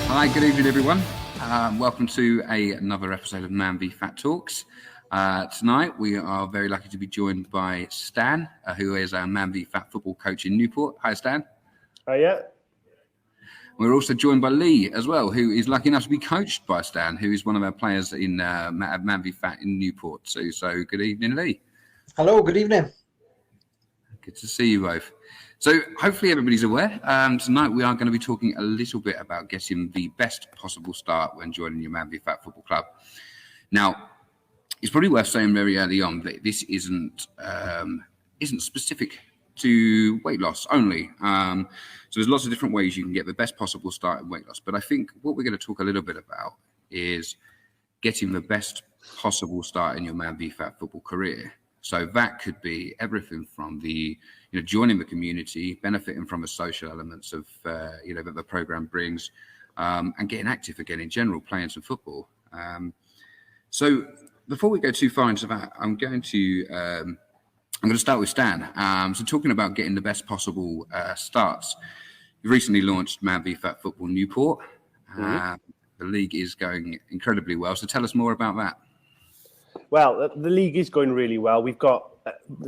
Hi, good evening, everyone. Welcome to another episode of MANvFAT Talks. Tonight, we are very lucky to be joined by Stan, who is our MANvFAT football coach in Newport. Hi, Stan. Yeah. We're also joined by Lee as well, who is lucky enough to be coached by Stan, who is one of our players in MANvFAT in Newport. So good evening, Lee. Hello, good evening. Good to see you both. So hopefully everybody's aware. Tonight we are going to be talking a little bit about getting the best possible start when joining your MANvFAT football club. Now, it's probably worth saying very early on that this isn't specific to weight loss only. So there's lots of different ways you can get the best possible start in weight loss. But I think what we're going to talk a little bit about is getting the best possible start in your MANvFAT football career. So that could be everything from joining the community, benefiting from the social elements of that the program brings, and getting active again in general, playing some football. So before we go too far into that, I'm going to start with Stan. So talking about getting the best possible starts, you recently launched MANvFAT Football Newport. The league is going incredibly well. So tell us more about that. Well, the league is going really well. We've got,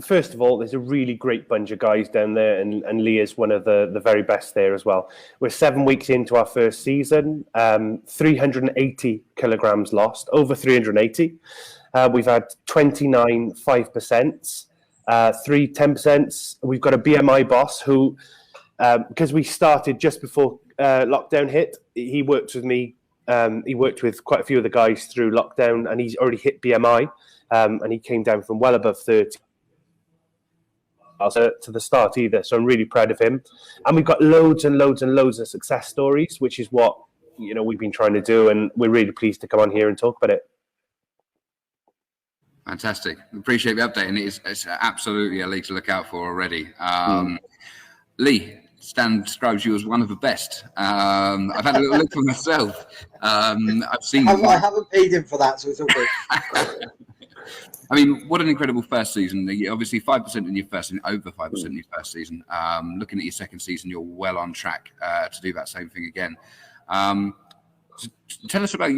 first of all, there's a really great bunch of guys down there, and Lee is one of the very best there as well. We're 7 weeks into our first season, 380 kilograms lost, over 380. We've had 29 5%, 3 10%. We've got a BMI boss who, because we started just before lockdown hit, he worked with me. He worked with quite a few of the guys through lockdown, and he's already hit BMI, and he came down from well above 30 to the start either. So I'm really proud of him. And we've got loads and loads and loads of success stories, which is what we've been trying to do, and we're really pleased to come on here and talk about it. Fantastic. Appreciate the update, and it's absolutely a league to look out for already. Lee, Stan describes you as one of the best. I've had a little look for myself. I've seen. I haven't paid him for that, so it's okay. I mean, what an incredible first season. Obviously, 5% in your first season, over 5% in your first season. Looking at your second season, you're well on track to do that same thing again. So tell us about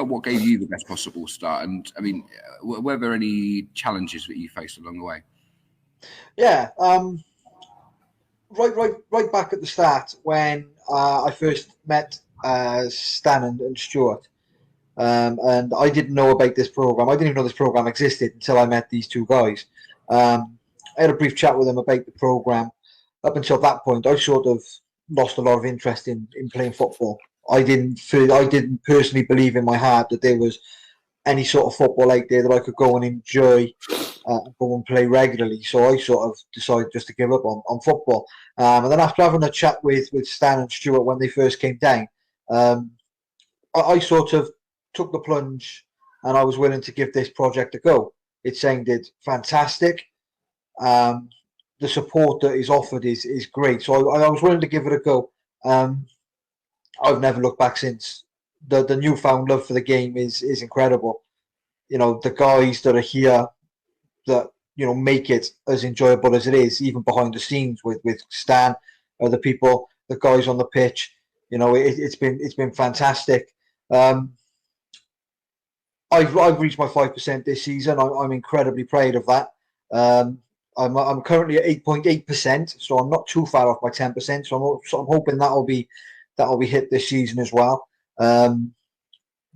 what gave you the best possible start, and I mean, were there any challenges that you faced along the way? Yeah. Right back at the start when I first met Stan and Stuart, and I didn't know about this program. I didn't even know this program existed until I met these two guys. I had a brief chat with them about the program. Up until that point, I sort of lost a lot of interest in playing football. I didn't personally believe in my heart that there was any sort of football out there that I could go and enjoy. Go and play regularly, so I sort of decided just to give up on football. And then after having a chat with Stan and Stuart when they first came down, I sort of took the plunge, and I was willing to give this project a go. It sounded fantastic. The support that is offered is great, so I was willing to give it a go. I've never looked back since. The newfound love for the game is incredible. The guys that are here that make it as enjoyable as it is, even behind the scenes with Stan, the people, the guys on the pitch. It's been fantastic. I've reached my 5% this season. I'm incredibly proud of that. I'm currently at 8.8%, so I'm not too far off my 10%. So I'm hoping that'll be hit this season as well. I'm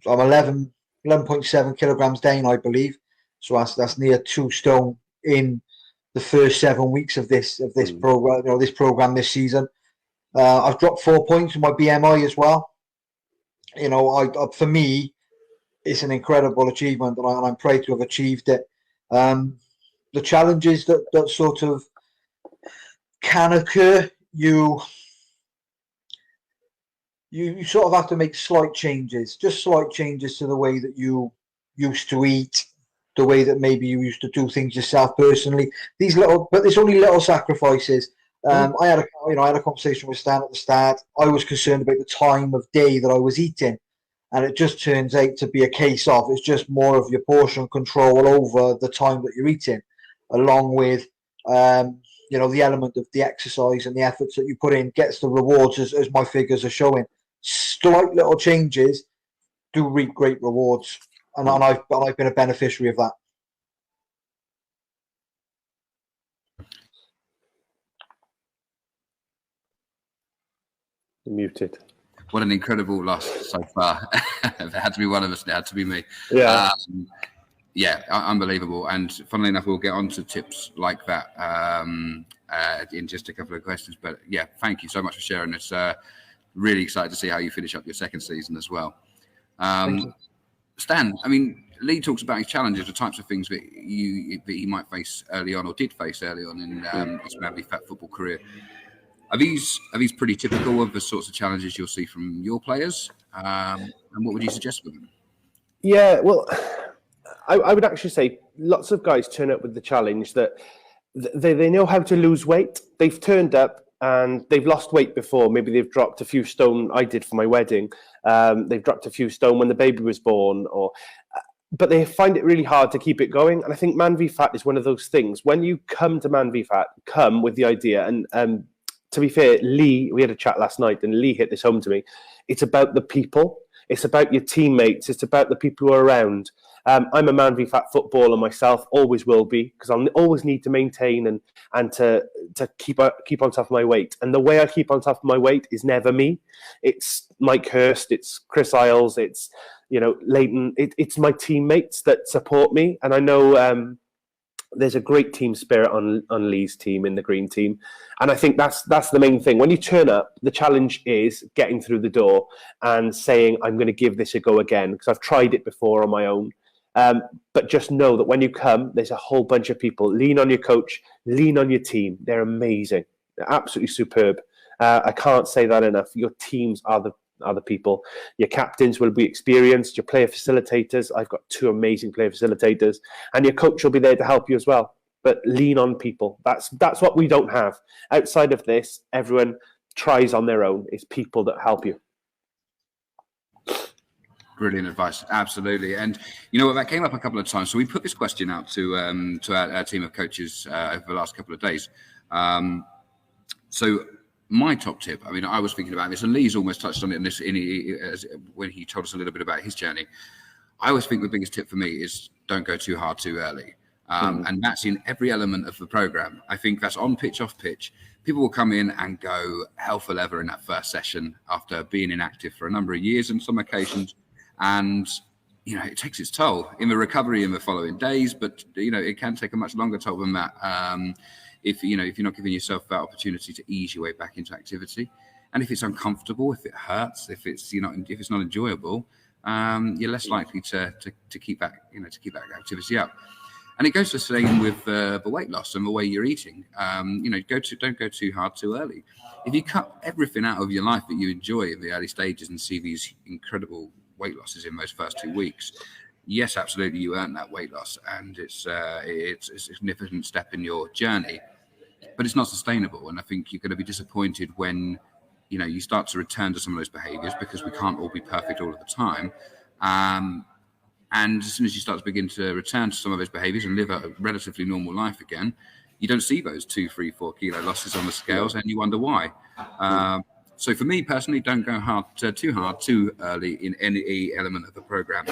11.7 kilograms down, I believe. So that's near 2 stone in the first 7 weeks of this program. This program this season. I've dropped 4 points in my BMI as well. For me, it's an incredible achievement, and I'm proud to have achieved it. The challenges that sort of can occur, you sort of have to make slight changes to the way that you used to eat, the way that maybe you used to do things yourself personally. But there's only little sacrifices. I had a conversation with Stan at the start. I was concerned about the time of day that I was eating, and it just turns out to be a case of it's just more of your portion control over the time that you're eating, along with the element of the exercise and the efforts that you put in gets the rewards as my figures are showing. slight little changes do reap great rewards, and I've been a beneficiary of that. You're muted. What an incredible loss so far. If it had to be one of us, it had to be me. Yeah. Yeah, unbelievable. And funnily enough, we'll get on to tips like that in just a couple of questions. But yeah, thank you so much for sharing. It's really excited to see how you finish up your second season as well. Stan, I mean, Lee talks about his challenges, the types of things that he might face early on, or did face early on in his MANvFAT football career. Are these pretty typical of the sorts of challenges you'll see from your players? And what would you suggest for them? Yeah, well, I would actually say lots of guys turn up with the challenge that they know how to lose weight. They've turned up and they've lost weight before. Maybe they've dropped a few stone. I did for my wedding. They've dropped a few stone when the baby was born, but they find it really hard to keep it going. And I think MANvFAT is one of those things. When you come to MANvFAT, come with the idea. And to be fair, Lee, we had a chat last night and Lee hit this home to me. It's about the people. It's about your teammates. It's about the people who are around. I'm a MANvFAT footballer myself, always will be, because I'll always need to maintain and to keep on top of my weight. And the way I keep on top of my weight is never me. It's Mike Hurst, it's Chris Isles, it's Leighton. It's my teammates that support me, and I know there's a great team spirit on Lee's team, in the green team. And I think that's the main thing. When you turn up, the challenge is getting through the door and saying, I'm going to give this a go again, because I've tried it before on my own. But just know that when you come, there's a whole bunch of people. Lean on your coach, lean on your team. They're amazing. They're absolutely superb. I can't say that enough. Your teams are the people. Your captains will be experienced. Your player facilitators. I've got 2 amazing player facilitators, and your coach will be there to help you as well. But lean on people. That's what we don't have. Outside of this, everyone tries on their own. It's people that help you. Brilliant advice, absolutely. And you know what, that came up a couple of times. So we put this question out to our team of coaches over the last couple of days. So my top tip, I mean, I was thinking about this, and Lee's almost touched on it when he told us a little bit about his journey. I always think the biggest tip for me is don't go too hard too early. And that's in every element of the program. I think that's on pitch, off pitch. People will come in and go hell for leather in that first session after being inactive for a number of years on some occasions. And, it takes its toll in the recovery in the following days, but, it can take a much longer toll than that. If you're not giving yourself that opportunity to ease your way back into activity. And if it's uncomfortable, if it hurts, if it's not enjoyable, you're less likely to keep that activity up. And it goes the same with the weight loss and the way you're eating. Don't go too hard too early. If you cut everything out of your life that you enjoy in the early stages and see these incredible weight losses in those first 2 weeks, yes, absolutely, you earn that weight loss, and it's a significant step in your journey, but it's not sustainable. And I think you're going to be disappointed when you start to return to some of those behaviors, because we can't all be perfect all of the time. And as soon as you start to begin to return to some of those behaviors and live a relatively normal life again, you don't see those 2, 3, 4 kilo losses on the scales, and you wonder why. So for me personally, don't go too hard too early in any element of the program.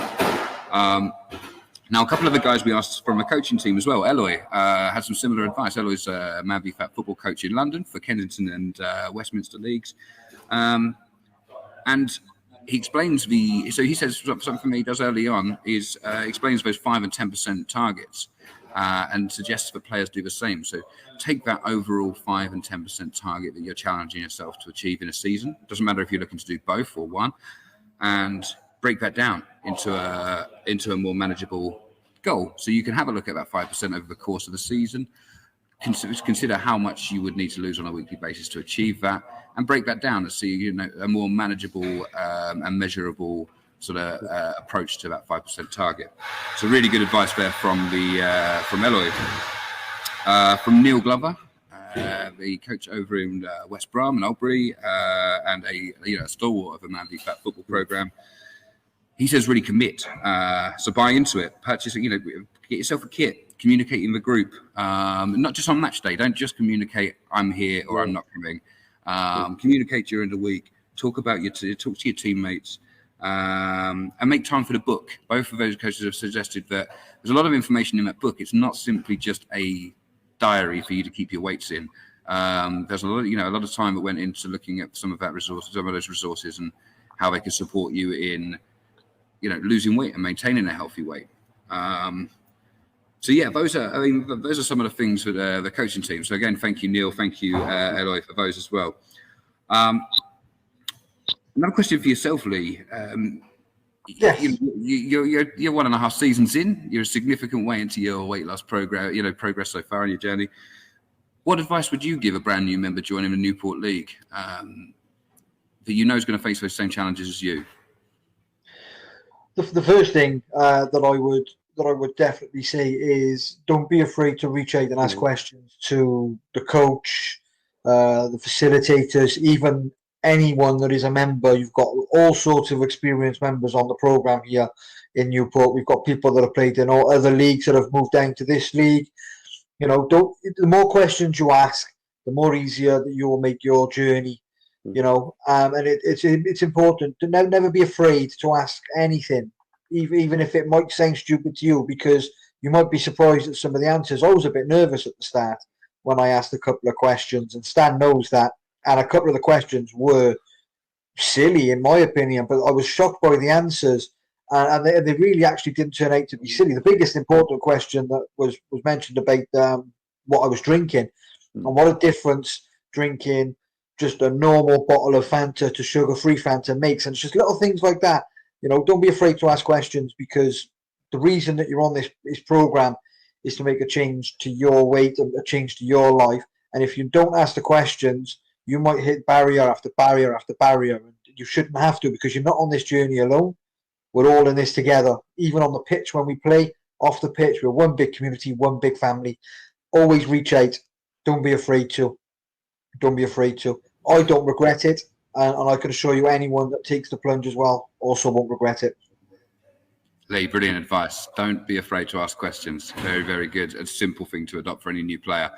Now, a couple of the guys we asked from the coaching team as well, Eloy, had some similar advice. Eloy's a MANvFAT football coach in London for Kensington and Westminster leagues. And he explains so he says something he does early on is explains those 5 and 10% targets and suggests that players do the same. So take that overall 5 and 10% target that you're challenging yourself to achieve in a season. Doesn't matter if you're looking to do both or one, and break that down into a more manageable goal. So you can have a look at that 5% over the course of the season. Consider how much you would need to lose on a weekly basis to achieve that, and break that down and see a more manageable and measurable sort of approach to that 5% target. So really good advice there from Eloy. From Neil Glover, the coach over in West Brom and Albury, and a stalwart of a MANvFAT football program. He says really commit. So buy into it. Purchase, get yourself a kit. Communicate in the group, not just on match day. Don't just communicate I'm here or I'm not coming. Communicate during the week. talk to your teammates, and make time for the book. Both of those coaches have suggested that there's a lot of information in that book. It's not simply just a diary for you to keep your weights in. There's a lot of time that went into looking at some of those resources, and how they can support you in, losing weight and maintaining a healthy weight. So yeah, those are some of the things for the coaching team. So again, thank you, Neil. Thank you, Eloy, for those as well. Another question for yourself, Lee. Yes. You're 1.5 seasons in. You're a significant way into your weight loss program. Progress so far in your journey. What advice would you give a brand new member joining the Newport League that is going to face those same challenges as you? The first thing that I would definitely say is don't be afraid to reach out and ask questions to the coach, the facilitators, even anyone that is a member. You've got all sorts of experienced members on the program here in Newport. We've got people that have played in all other leagues that have moved down to this league. The more questions you ask, the more easier that you will make your journey. And it's important to never be afraid to ask anything, even if it might sound stupid to you, because you might be surprised at some of the answers. I was a bit nervous at the start when I asked a couple of questions, and Stan knows that. And a couple of the questions were silly, in my opinion, but I was shocked by the answers, and they really actually didn't turn out to be silly. The biggest important question that was mentioned about what I was drinking, and what a difference drinking just a normal bottle of Fanta to sugar-free Fanta makes. And it's just little things like that. Don't be afraid to ask questions, because the reason that you're on this program is to make a change to your weight, a change to your life. And if you don't ask the questions, you might hit barrier after barrier after barrier. And you shouldn't have to, because you're not on this journey alone. We're all in this together. Even on the pitch when we play, off the pitch, we're one big community, one big family. Always reach out. Don't be afraid to. Don't be afraid to. I don't regret it. And I can assure you, anyone that takes the plunge as well also won't regret it. Lee, brilliant advice. Don't be afraid to ask questions. Very, very good. A simple thing to adopt for any new player.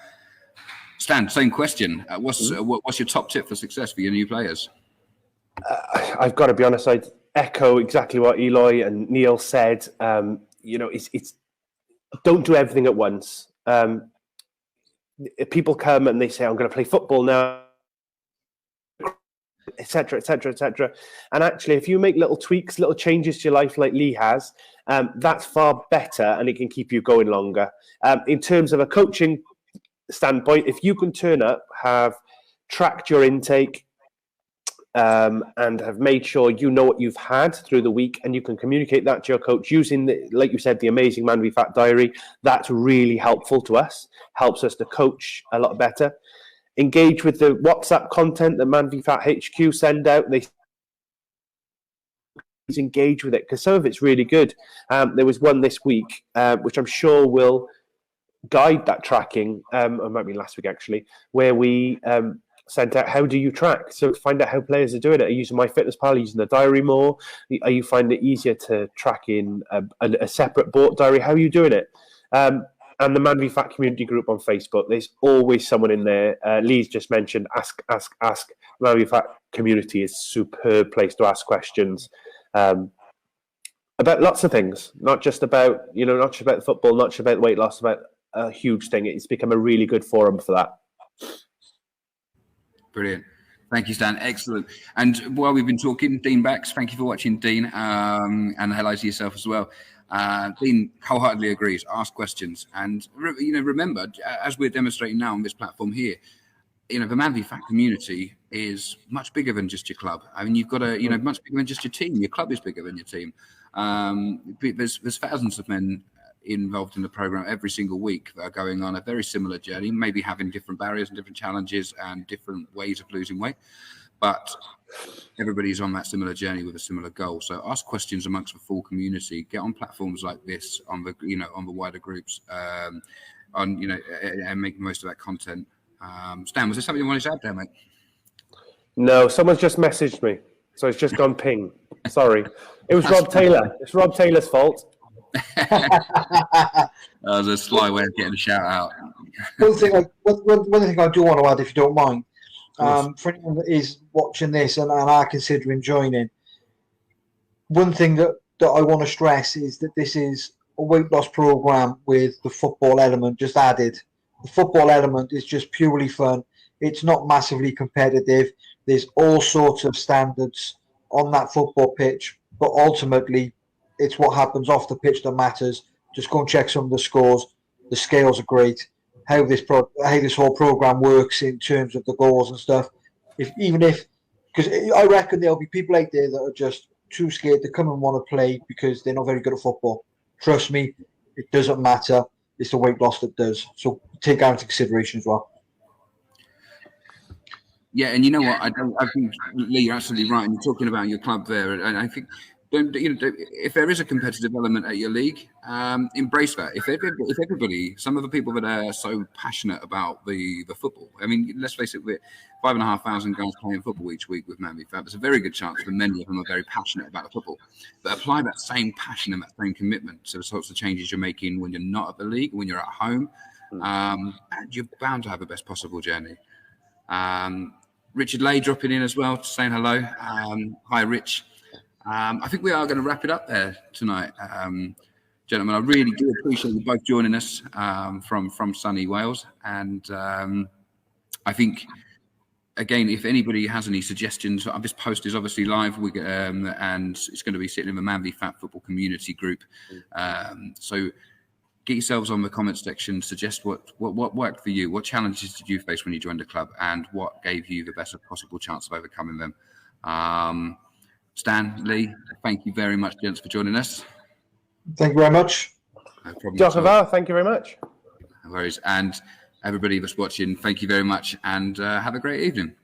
Stan, same question. What's your top tip for success for your new players? I've got to be honest. I'd echo exactly what Eloy and Neil said. It's don't do everything at once. People come and they say, "I'm going to play football now," etc., etc., etc. And actually, if you make little tweaks, little changes to your life, like Lee has, that's far better, and it can keep you going longer. In terms of a coaching standpoint, if you can turn up, have tracked your intake, and have made sure you know what you've had through the week, and you can communicate that to your coach using, like you said, the amazing MANvFAT diary, that's really helpful to us, helps us to coach a lot better. Engage with the WhatsApp content that MANvFAT HQ send out. They engage with it, because some of it's really good. There was one this week, which I'm sure will guide that tracking, or it might be last week actually, where we sent out, how do you track? So find out how players are doing it. Are you using MyFitnessPal, using the diary more? Are you finding it easier to track in a separate bought diary? How are you doing it? And the MANvFAT community group on Facebook, there's always someone in there. Lee's just mentioned Ask. MANvFAT community is a superb place to ask questions about lots of things, not just about the football, not just about weight loss, about a huge thing. It's become a really good forum for that. Brilliant. Thank you, Stan. Excellent. And while we've been talking, Dean Bax, thank you for watching, Dean, and hello to yourself as well. Dean wholeheartedly agrees. Ask questions, and remember, as we're demonstrating now on this platform here, the MANvFAT community is much bigger than just your club. I mean, you've got much bigger than just your team. Your club is bigger than your team. There's thousands of men involved in the program every single week that are going on a very similar journey, maybe having different barriers and different challenges and different ways of losing weight, but everybody's on that similar journey with a similar goal. So ask questions amongst the full community. Get on platforms like this, on the wider groups, and make the most of that content. Stan, was there something you wanted to add there, mate? No, someone's just messaged me, so it's just gone ping. Sorry, it was Rob Taylor. It's Rob Taylor's fault. That was a sly way of getting a shout out. One thing I do want to add, if you don't mind, For anyone that is watching this and are considering joining, one thing that I want to stress is that this is a weight loss program with the football element just added. The football element is just purely fun. It's not massively competitive. There's all sorts of standards on that football pitch, but ultimately it's what happens off the pitch that matters. Just go and check some of the scores. The scales are great. How this whole program works in terms of the goals and stuff. Because I reckon there'll be people out there that are just too scared to come and want to play because they're not very good at football. Trust me, it doesn't matter. It's the weight loss that does. So take that into consideration as well. Yeah, and you know what? I think, Lee, you're absolutely right. And you're talking about your club there, and I think, if there is a competitive element at your league, embrace that. If everybody, some of the people that are so passionate about the football, I mean, let's face it, we're 5,500 guys playing football each week with MANvFAT. There's a very good chance that many of them are very passionate about the football. But apply that same passion and that same commitment to the sorts of changes you're making when you're not at the league, when you're at home, and you're bound to have the best possible journey. Richard Lay dropping in as well, saying hello. Hi, Rich. I think we are going to wrap it up there tonight, gentlemen. I really do appreciate you both joining us from sunny Wales. And I think, again, if anybody has any suggestions, this post is obviously live, and it's going to be sitting in the MANvFAT football community group. So get yourselves on the comment section, suggest what worked for you, what challenges did you face when you joined the club, and what gave you the best possible chance of overcoming them. Stan, Lee, thank you very much, gents, for joining us. Thank you very much. No problem. Thank you very much. No worries. And everybody that's watching, thank you very much, and have a great evening.